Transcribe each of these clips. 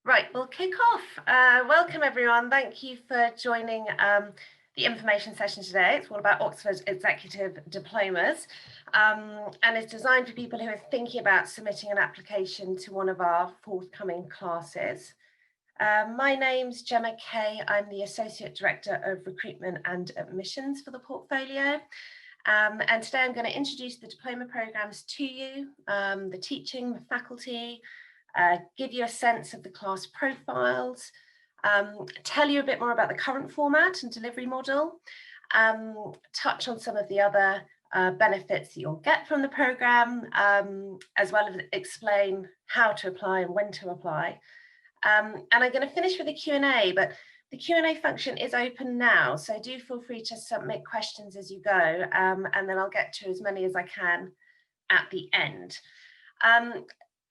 Right, we'll kick off. Welcome everyone. Thank you for joining the information session today. It's all about Oxford Executive Diplomas and it's designed for people who are thinking about submitting an application to one of our forthcoming classes. My name's Gemma Kay. I'm the Associate Director of Recruitment and Admissions for the portfolio. And today I'm going to introduce the diploma programs to you, the teaching, the faculty, give you a sense of the class profiles, tell you a bit more about the current format and delivery model, touch on some of the other benefits that you'll get from the programme, as well as explain how to apply and when to apply. And I'm going to finish with a Q&A, but the Q&A function is open now, so do feel free to submit questions as you go, and then I'll get to as many as I can at the end.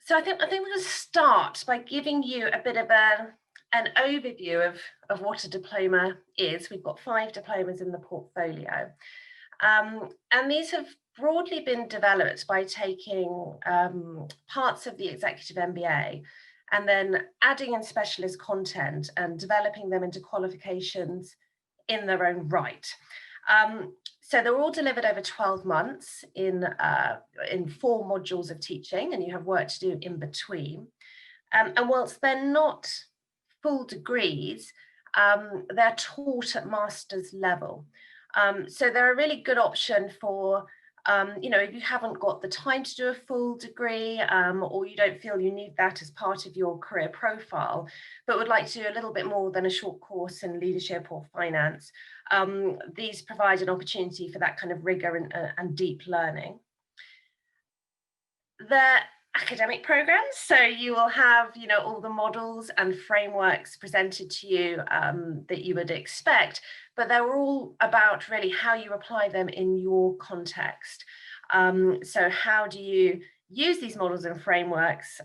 So I think we're going to start by giving you a bit of an overview of what a diploma is. We've got 5 diplomas in the portfolio, and these have broadly been developed by taking parts of the executive MBA and then adding in specialist content and developing them into qualifications in their own right. So they're all delivered over 12 months in 4 modules of teaching, and you have work to do in between. And whilst they're not full degrees, they're taught at master's level. So they're a really good option for if you haven't got the time to do a full degree, or you don't feel you need that as part of your career profile, but would like to do a little bit more than a short course in leadership or finance. These provide an opportunity for that kind of rigor and deep learning. The academic programs, so you will have all the models and frameworks presented to you that you would expect, but they're all about really how you apply them in your context. So how do you use these models and frameworks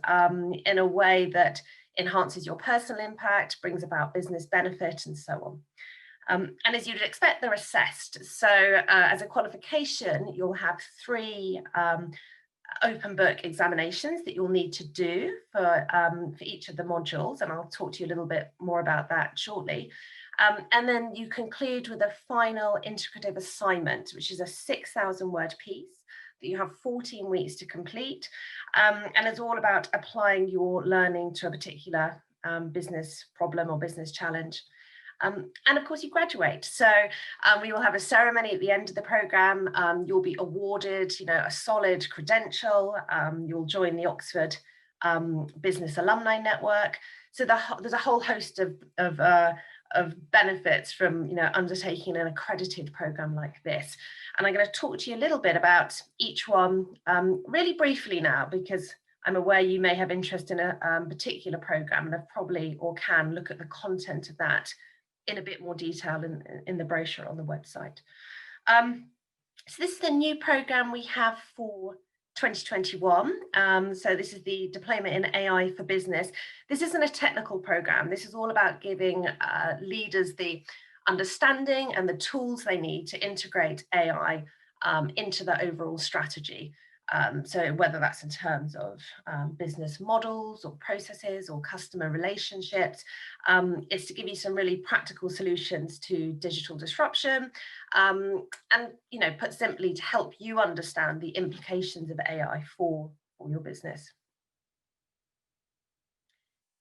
in a way that enhances your personal impact, brings about business benefit, and so on. And as you'd expect, they're assessed. So as a qualification, you'll have 3 open book examinations that you'll need to do for each of the modules, and I'll talk to you a little bit more about that shortly. And then you conclude with a final integrative assignment, which is a 6,000 word piece that you have 14 weeks to complete, and it's all about applying your learning to a particular business problem or business challenge. And of course you graduate, so we will have a ceremony at the end of the programme. You'll be awarded a solid credential. You'll join the Oxford Business Alumni Network. So there's a whole host of benefits from undertaking an accredited programme like this. And I'm going to talk to you a little bit about each one really briefly now, because I'm aware you may have interest in a particular programme and have probably or can look at the content of that in a bit more detail in the brochure on the website. So this is the new programme we have for 2021. So this is the Diploma in AI for Business. This isn't a technical programme. This is all about giving leaders the understanding and the tools they need to integrate AI into their overall strategy. So whether that's in terms of business models or processes or customer relationships, is to give you some really practical solutions to digital disruption, and put simply, to help you understand the implications of AI for your business.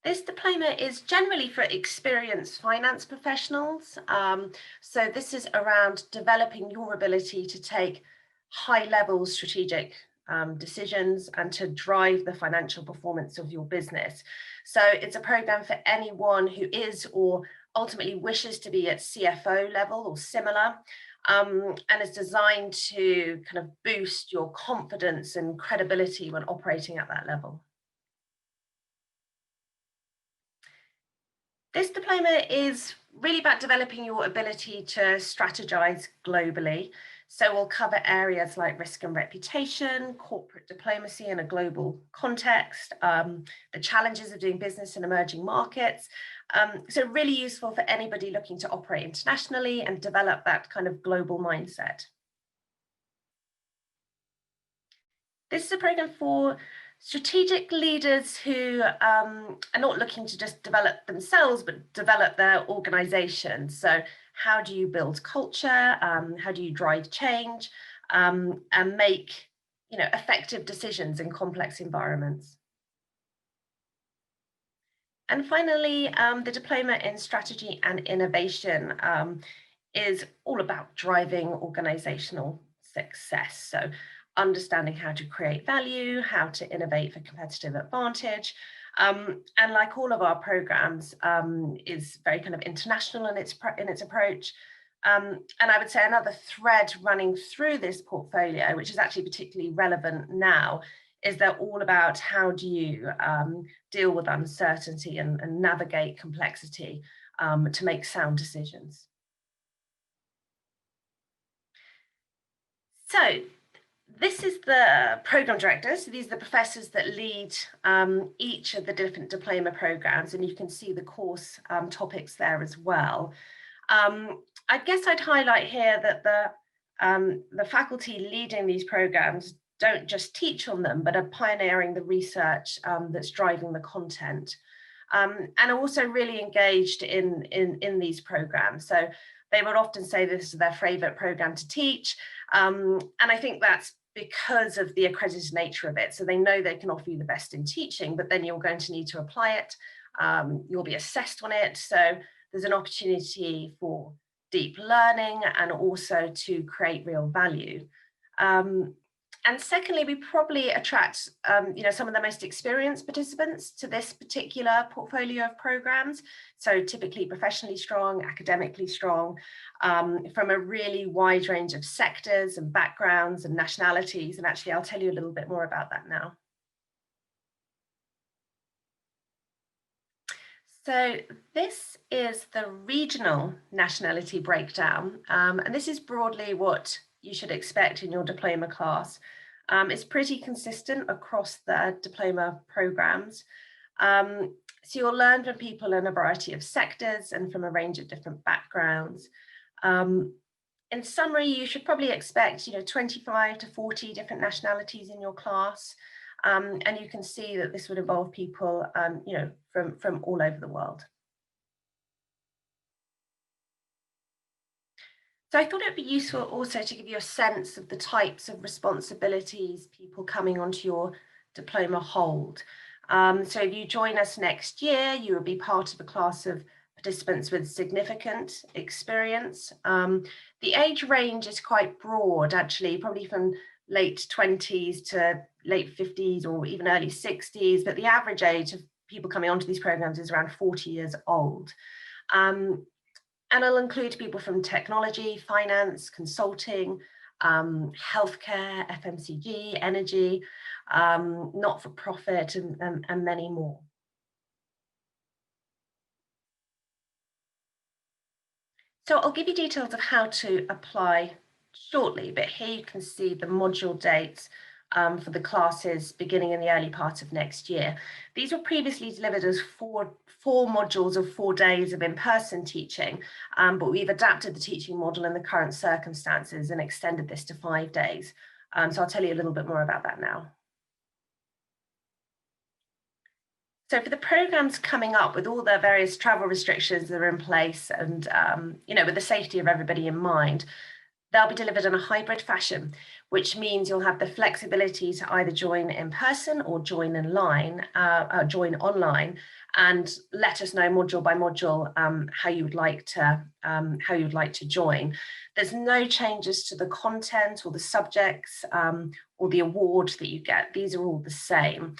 This diploma is generally for experienced finance professionals. So this is around developing your ability to take high-level strategic decisions and to drive the financial performance of your business. So it's a program for anyone who is or ultimately wishes to be at CFO level or similar, and is designed to kind of boost your confidence and credibility when operating at that level. This diploma is really about developing your ability to strategize globally. So we'll cover areas like risk and reputation, corporate diplomacy in a global context, the challenges of doing business in emerging markets. So really useful for anybody looking to operate internationally and develop that kind of global mindset. This is a program for Strategic leaders who are not looking to just develop themselves, but develop their organization. So how do you build culture? How do you drive change and make effective decisions in complex environments? And finally, the Diploma in Strategy and Innovation is all about driving organizational success. So understanding how to create value, how to innovate for competitive advantage. And like all of our programs, is very kind of international in its approach. And I would say another thread running through this portfolio, which is actually particularly relevant now, is they're all about how do you deal with uncertainty and navigate complexity to make sound decisions. So this is the program director. So these are the professors that lead each of the different diploma programs, and you can see the course topics there as well. I guess I'd highlight here that the faculty leading these programs don't just teach on them, but are pioneering the research that's driving the content, and are also really engaged in these programs. So they would often say this is their favorite program to teach, and I think that's because of the accredited nature of it. So they know they can offer you the best in teaching, but then you're going to need to apply it. You'll be assessed on it. So there's an opportunity for deep learning and also to create real value. And secondly, we probably attract some of the most experienced participants to this particular portfolio of programs. So typically professionally strong, academically strong, from a really wide range of sectors and backgrounds and nationalities. And actually, I'll tell you a little bit more about that now. So this is the regional nationality breakdown, and this is broadly what you should expect in your diploma class. It's pretty consistent across the diploma programs. So you'll learn from people in a variety of sectors and from a range of different backgrounds. In summary, you should probably expect 25 to 40 different nationalities in your class. And you can see that this would involve people, from all over the world. So I thought it would be useful also to give you a sense of the types of responsibilities people coming onto your diploma hold. So if you join us next year, you will be part of a class of participants with significant experience. The age range is quite broad, actually, probably from late 20s to late 50s or even early 60s, but the average age of people coming onto these programs is around 40 years old. And it'll include people from technology, finance, consulting, healthcare, FMCG, energy, not-for-profit, and many more. So I'll give you details of how to apply shortly, but here you can see the module dates for the classes beginning in the early part of next year. These were previously delivered as four modules of 4 days of in-person teaching, but we've adapted the teaching model in the current circumstances and extended this to 5 days. So I'll tell you a little bit more about that now. So for the programs coming up, with all the various travel restrictions that are in place and with the safety of everybody in mind, they'll be delivered in a hybrid fashion, which means you'll have the flexibility to either join in person or join online, and let us know module by module how you would like to join. There's no changes to the content or the subjects or the award that you get. These are all the same.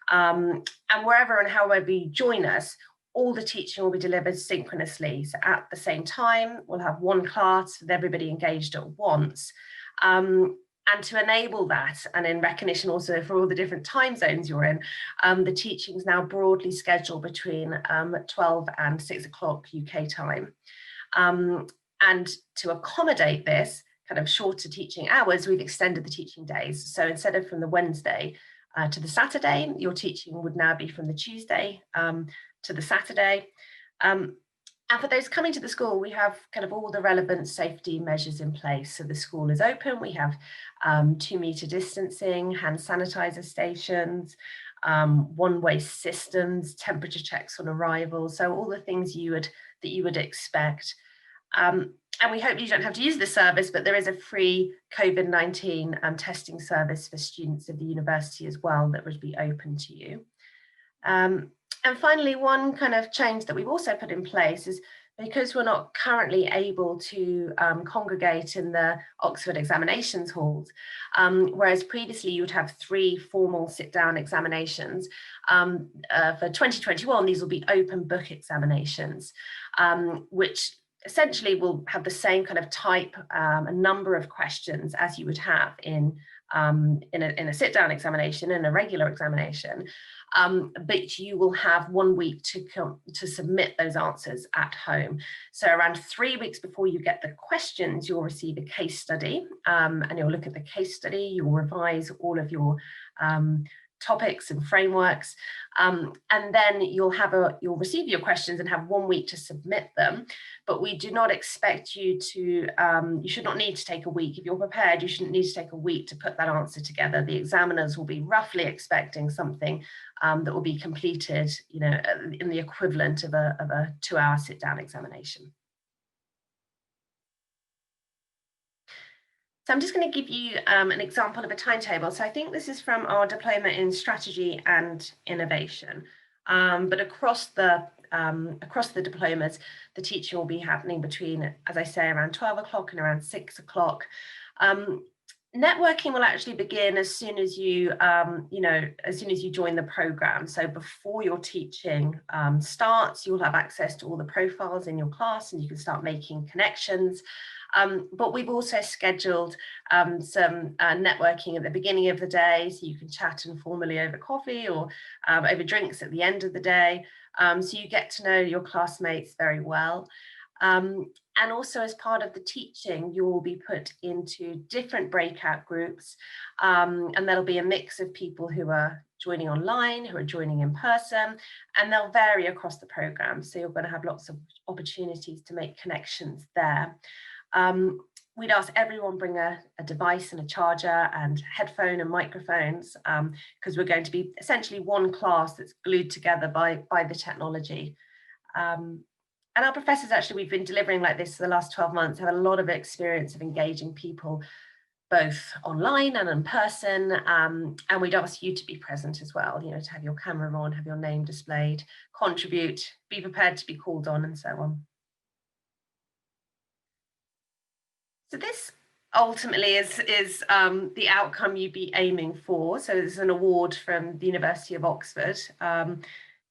And wherever and however you join us, all the teaching will be delivered synchronously. So at the same time, we'll have one class with everybody engaged at once. And to enable that, and in recognition also for all the different time zones you're in, the teaching is now broadly scheduled between 12 and 6 o'clock UK time. And to accommodate this kind of shorter teaching hours, we've extended the teaching days. So instead of from the Wednesday to the Saturday, your teaching would now be from the Tuesday to the Saturday. And for those coming to the school, we have kind of all the relevant safety measures in place. So the school is open, we have 2 meter distancing, hand sanitizer stations, one-way systems, temperature checks on arrival, so all the things that you would expect. And we hope you don't have to use this service, but there is a free COVID-19 testing service for students of the university as well that would be open to you. And finally, one kind of change that we've also put in place is because we're not currently able to congregate in the Oxford examinations halls, whereas previously you would have 3 formal sit-down examinations. For 2021, these will be open book examinations, which essentially will have the same kind of type and number of questions as you would have in a sit-down examination, in a regular examination, but you will have 1 week to submit those answers at home. So around 3 weeks before you get the questions, you'll receive a case study, and you'll look at the case study, you'll revise all of your topics and frameworks, and then you'll receive your questions and have 1 week to submit them. But we do not expect you to, you should not need to take a week. If you're prepared, you shouldn't need to take a week to put that answer together. The examiners will be roughly expecting something that will be completed, you know, in the equivalent of a 2-hour sit-down examination. So I'm just going to give you an example of a timetable. So I think this is from our Diploma in Strategy and Innovation. But across the diplomas, the teaching will be happening between, as I say, around 12 o'clock and around 6 o'clock. Networking will actually begin as soon as you, as soon as you join the program. So before your teaching starts, you'll have access to all the profiles in your class and you can start making connections. But we've also scheduled some networking at the beginning of the day, so you can chat informally over coffee or over drinks at the end of the day. So you get to know your classmates very well. And also as part of the teaching, you will be put into different breakout groups, and there'll be a mix of people who are joining online, who are joining in person, and they'll vary across the program. So you're going to have lots of opportunities to make connections there. We'd ask everyone bring a device and a charger and headphone and microphones, because we're going to be essentially one class that's glued together by the technology. And our professors, actually, we've been delivering like this for the last 12 months, have a lot of experience of engaging people both online and in person, and we'd ask you to be present as well, you know, to have your camera on, have your name displayed, contribute, be prepared to be called on, and so on. So this ultimately is the outcome you'd be aiming for. So there's an award from the University of Oxford,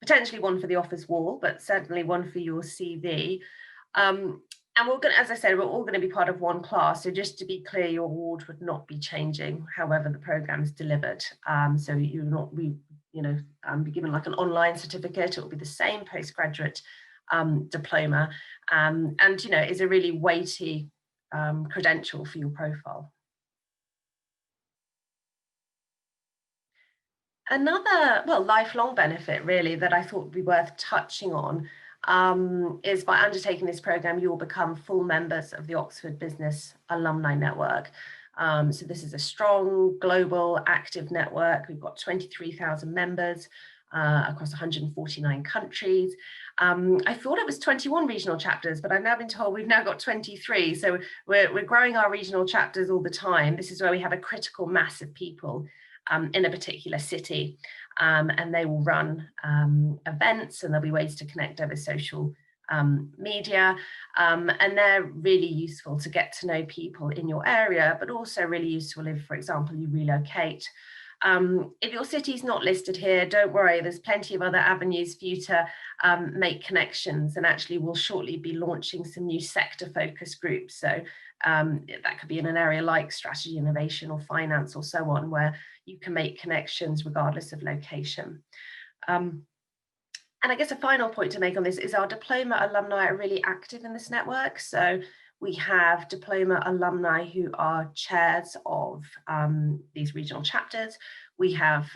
potentially one for the office wall, but certainly one for your CV. And we're going to, as I said, we're all going to be part of one class. So just to be clear, your award would not be changing however the program is delivered. So you will not be, be given like an online certificate. It will be the same postgraduate diploma, and is a really weighty credential for your profile. Another, lifelong benefit really that I thought would be worth touching on is by undertaking this program, you will become full members of the Oxford Business Alumni Network. So this is a strong, global, active network. We've got 23,000 members across 149 countries. I thought it was 21 regional chapters, but I've now been told we've now got 23. So we're growing our regional chapters all the time. This is where we have a critical mass of people in a particular city, and they will run events, and there'll be ways to connect over social media, and they're really useful to get to know people in your area, but also really useful if, for example, you relocate. If your city's not listed here, don't worry, there's plenty of other avenues for you to make connections, and actually we'll shortly be launching some new sector focus groups. So that could be in an area like strategy, innovation, or finance, or so on, where you can make connections regardless of location. And I guess a final point to make on this is our diploma alumni are really active in this network. So we have diploma alumni who are chairs of these regional chapters. We have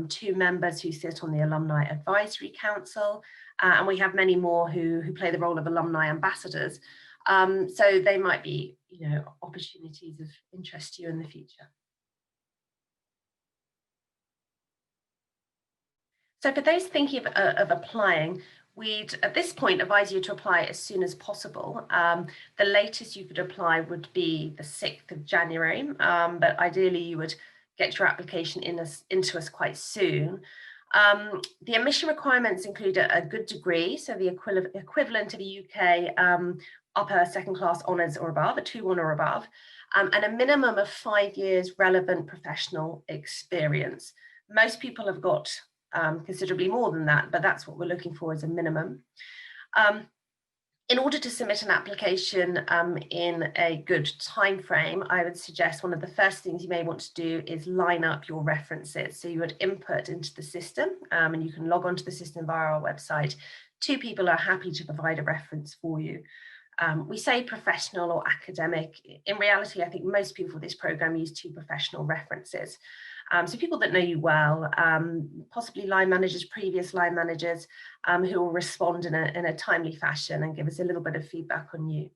2 members who sit on the Alumni Advisory Council, and we have many more who play the role of alumni ambassadors. So they might be, opportunities of interest to you in the future. So for those thinking of applying, we'd at this point advise you to apply as soon as possible. The latest you could apply would be the 6th of January, but ideally you would get your application into us quite soon. The admission requirements include a good degree, so the equivalent of a UK upper second class honours or above, a 2-1 or above, and a minimum of 5 years relevant professional experience. Most people have got considerably more than that, but that's what we're looking for as a minimum. In order to submit an application in a good time frame, I would suggest one of the first things you may want to do is line up your references. So you would input into the system, and you can log onto the system via our website. 2 people are happy to provide a reference for you. We say professional or academic. In reality, I think most people for this program use 2 professional references. So people that know you well, possibly line managers, previous line managers, who will respond in a timely fashion and give us a little bit of feedback on you.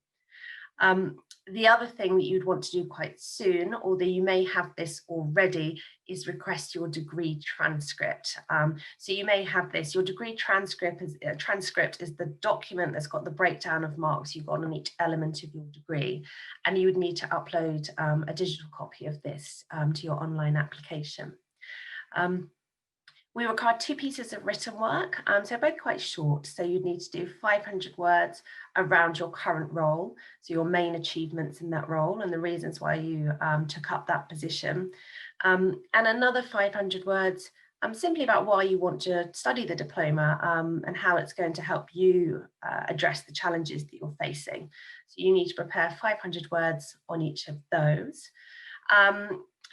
The other thing that you'd want to do quite soon, although you may have this already, is request your degree transcript. So you may have this. Your degree transcript is the document that's got the breakdown of marks you've got on each element of your degree, and you would need to upload a digital copy of this to your online application. We require 2 pieces of written work, so both quite short. So you'd need to do 500 words around your current role, so your main achievements in that role and the reasons why you took up that position. And another 500 words simply about why you want to study the diploma and how it's going to help you address the challenges that you're facing. So you need to prepare 500 words on each of those.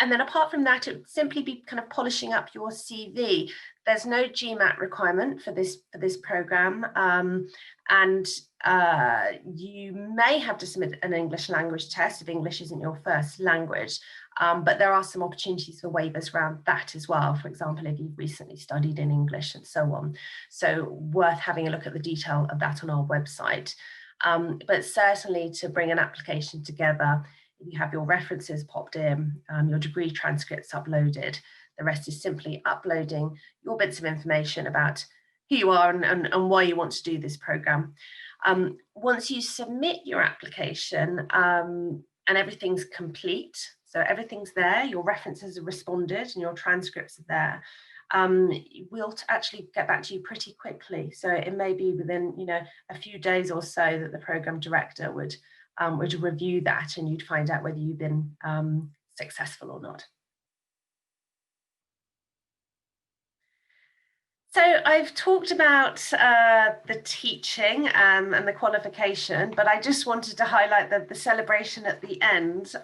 And then apart from that, it would simply be kind of polishing up your CV. There's no GMAT requirement for this program, and you may have to submit an English language test if English isn't your first language, but there are some opportunities for waivers around that as well. For example, if you've recently studied in English and so on. So worth having a look at the detail of that on our website. But certainly to bring an application together, if you have your references popped in, your degree transcripts uploaded, the rest is simply uploading your bits of information about who you are and why you want to do this program. Once you submit your application and everything's complete, so everything's there, your references are responded and your transcripts are there, we'll actually get back to you pretty quickly. So it may be within, a few days or so that the program director would review that, and you'd find out whether you've been successful or not. So I've talked about the teaching and the qualification, but I just wanted to highlight the celebration at the end,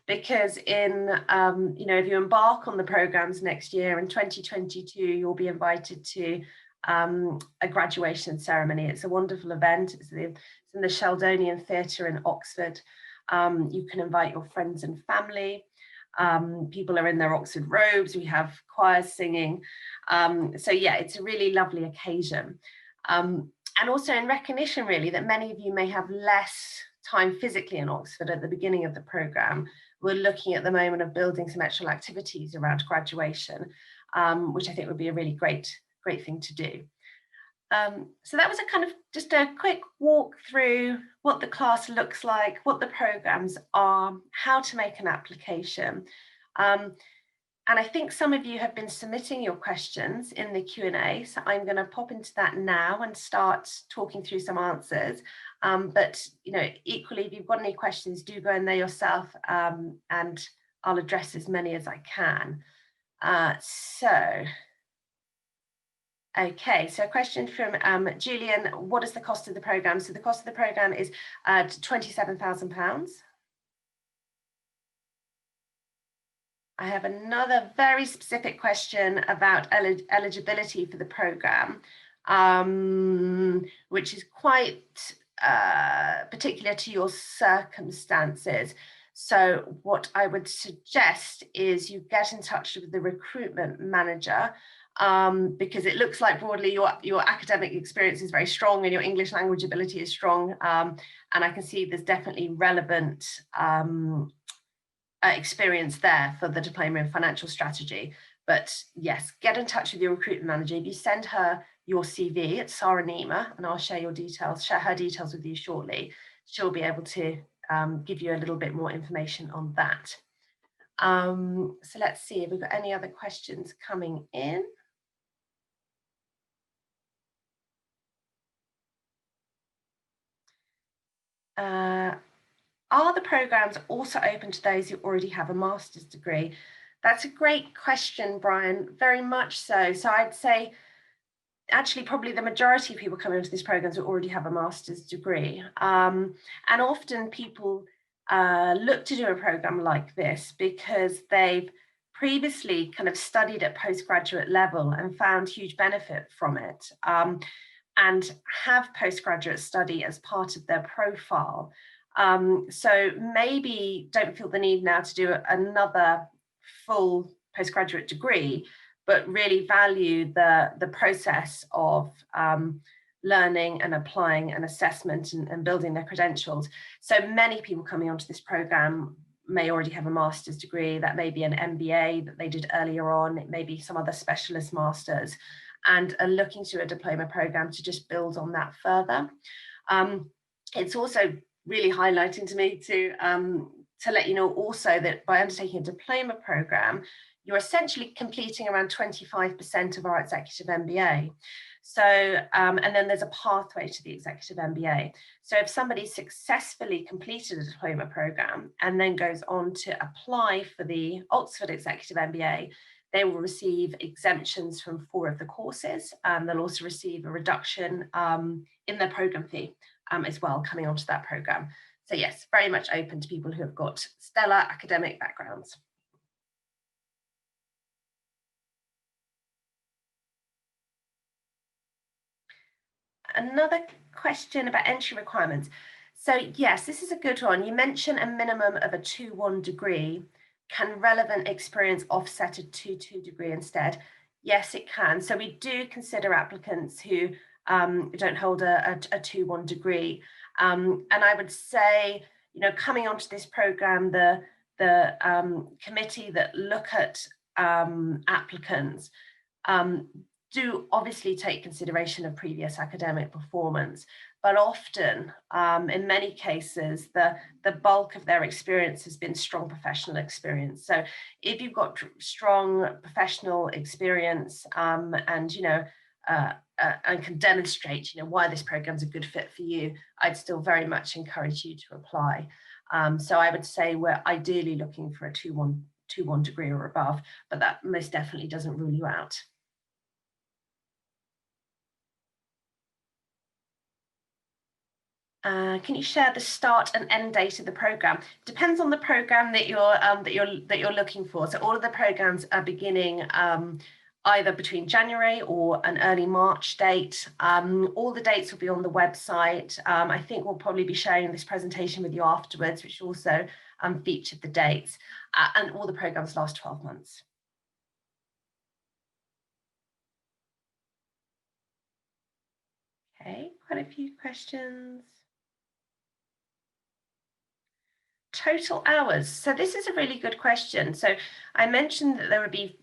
because if you embark on the programs next year in 2022, you'll be invited to a graduation ceremony. It's a wonderful event. It's in the Sheldonian Theatre in Oxford. You can invite your friends and family. People are in their Oxford robes. We have choirs singing. So yeah, it's a really lovely occasion. And also in recognition, really, that many of you may have less time physically in Oxford at the beginning of the programme. We're looking at the moment of building some extra activities around graduation, which I think would be a really great thing to do. So that was just a quick walk through what the class looks like, what the programs are, how to make an application. And I think some of you have been submitting your questions in the Q&A, so I'm going to pop into that now and start talking through some answers. But equally, if you've got any questions, do go in there yourself, and I'll address as many as I can. Okay, so a question from Julian, what is the cost of the programme? So the cost of the programme is £27,000. I have another very specific question about eligibility for the programme, which is quite particular to your circumstances. So what I would suggest is you get in touch with the recruitment manager, because it looks like broadly your academic experience is very strong and your English language ability is strong, and I can see there's definitely relevant experience there for the diploma in financial strategy. But yes, get in touch with your recruitment manager. If you send her your CV, it's Sarah Nima, and I'll share your details, share her details with you shortly. She'll be able to give you a little bit more information on that. So let's see if we've got any other questions coming in. Are the programs also open to those who already have a master's degree? That's a great question, Brian, very much so. So I'd say actually probably the majority of people coming into these programs will already have a master's degree. And often people look to do a program like this because they've previously kind of studied at postgraduate level and found huge benefit from it, and have postgraduate study as part of their profile. So maybe don't feel the need now to do another full postgraduate degree, but really value the process of learning and applying an assessment and building their credentials. So many people coming onto this program may already have a master's degree. That may be an MBA that they did earlier on. It may be some other specialist masters, and are looking to a diploma program to just build on that further. It's also really highlighting to me to let you know also that by undertaking a diploma program, you're essentially completing around 25% of our executive MBA. So, and then there's a pathway to the executive MBA. So if somebody successfully completed a diploma program and then goes on to apply for the Oxford Executive MBA, they will receive exemptions from 4 of the courses. They'll also receive a reduction in their program fee as well coming onto that program. So yes, very much open to people who have got stellar academic backgrounds. Another question about entry requirements. So yes, this is a good one. You mentioned a minimum of a 2-1 degree. Can relevant experience offset a 2-2 degree instead? Yes, it can. So we do consider applicants who don't hold a 2-1 degree. And I would say, you know, coming onto this program, the committee that look at applicants do obviously take consideration of previous academic performance, but often, in many cases, the bulk of their experience has been strong professional experience. So if you've got strong professional experience and, you know, and can demonstrate, you know, why this program is a good fit for you, I'd still very much encourage you to apply. So I would say we're ideally looking for a 2-1 degree or above, but that most definitely doesn't rule you out. Can you share the start and end date of the program? Depends on the program that you're looking for. So all of the programs are beginning either between January or an early March date. All the dates will be on the website. I think we'll probably be sharing this presentation with you afterwards, which also featured the dates. And all the programs last 12 months. Okay, quite a few questions. Total hours. So this is a really good question. So I mentioned that there would be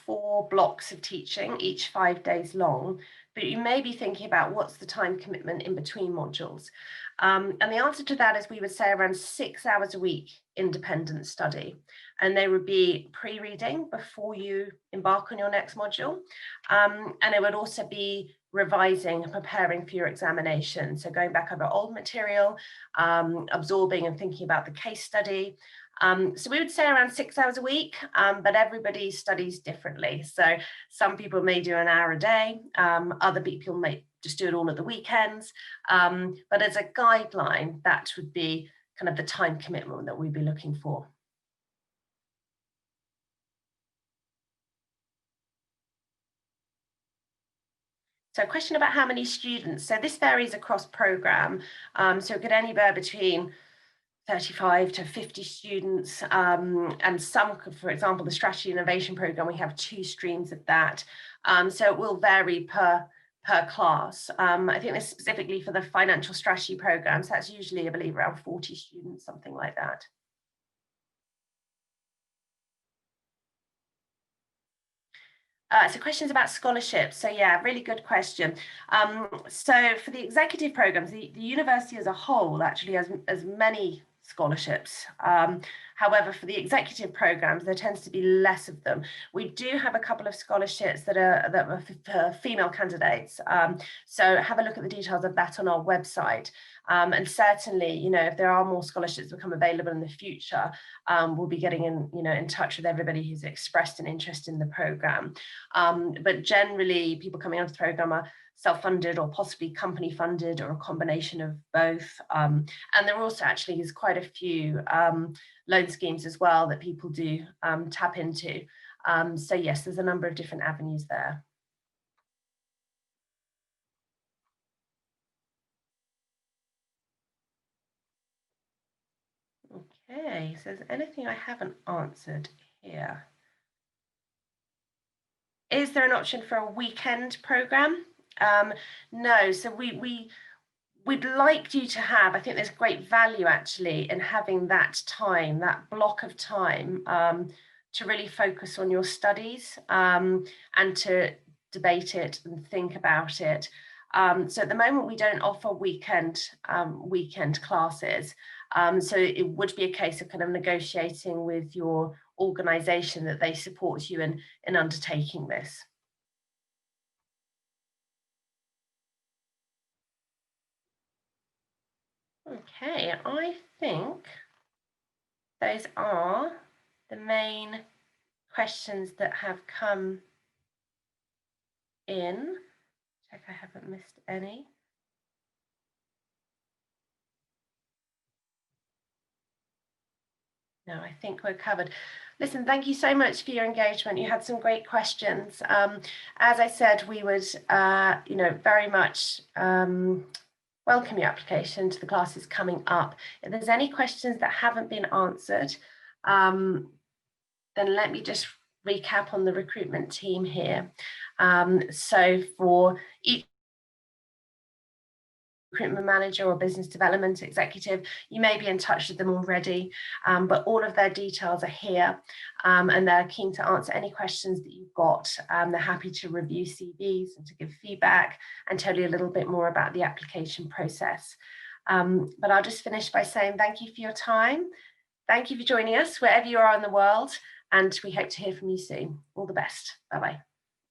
4 blocks of teaching, each 5 days long, but you may be thinking about what's the time commitment in between modules. And the answer to that is we would say around 6 hours a week independent study. And they would be pre-reading before you embark on your next module. And it would also be revising and preparing for your examination. So going back over old material, absorbing and thinking about the case study. So we would say around 6 hours a week, but everybody studies differently. So some people may do an hour a day, other people may just do it all at the weekends. But as a guideline, that would be kind of the time commitment that we'd be looking for. So a question about how many students. So this varies across program. So it could anywhere between 35 to 50 students, and some, for example, the strategy innovation program, we have 2 streams of that. So it will vary per class. I think this specifically for the financial strategy programs, that's usually, I believe, around 40 students, something like that. So questions about scholarships. So yeah, really good question. So for the executive programs, the university as a whole actually has as many scholarships. However, for the executive programs, there tends to be less of them. We do have a couple of scholarships that are for female candidates. So have a look at the details of that on our website. And certainly, you know, if there are more scholarships become available in the future, we'll be getting in touch with everybody who's expressed an interest in the program. But generally, people coming onto the program are self-funded or possibly company funded or a combination of both. And there also actually is quite a few loan schemes as well that people do tap into. So yes, there's a number of different avenues there. Okay, so is there anything I haven't answered here? Is there an option for a weekend program? No, so we'd like you to have, I think there's great value actually in having that time, that block of time to really focus on your studies and to debate it and think about it. So at the moment we don't offer weekend classes. So it would be a case of kind of negotiating with your organisation that they support you in undertaking this. Okay, I think those are the main questions that have come in. Check I haven't missed any. No, I think we're covered. Listen, thank you so much for your engagement. You had some great questions. As I said, we would, very much welcome your application to the classes coming up. If there's any questions that haven't been answered, then let me just recap on the recruitment team here. So for each recruitment manager or business development executive, you may be in touch with them already, but all of their details are here, and they're keen to answer any questions that you've got. They're happy to review CVs and to give feedback and tell you a little bit more about the application process. But I'll just finish by saying thank you for your time. Thank you for joining us wherever you are in the world, and we hope to hear from you soon. All the best. Bye-bye.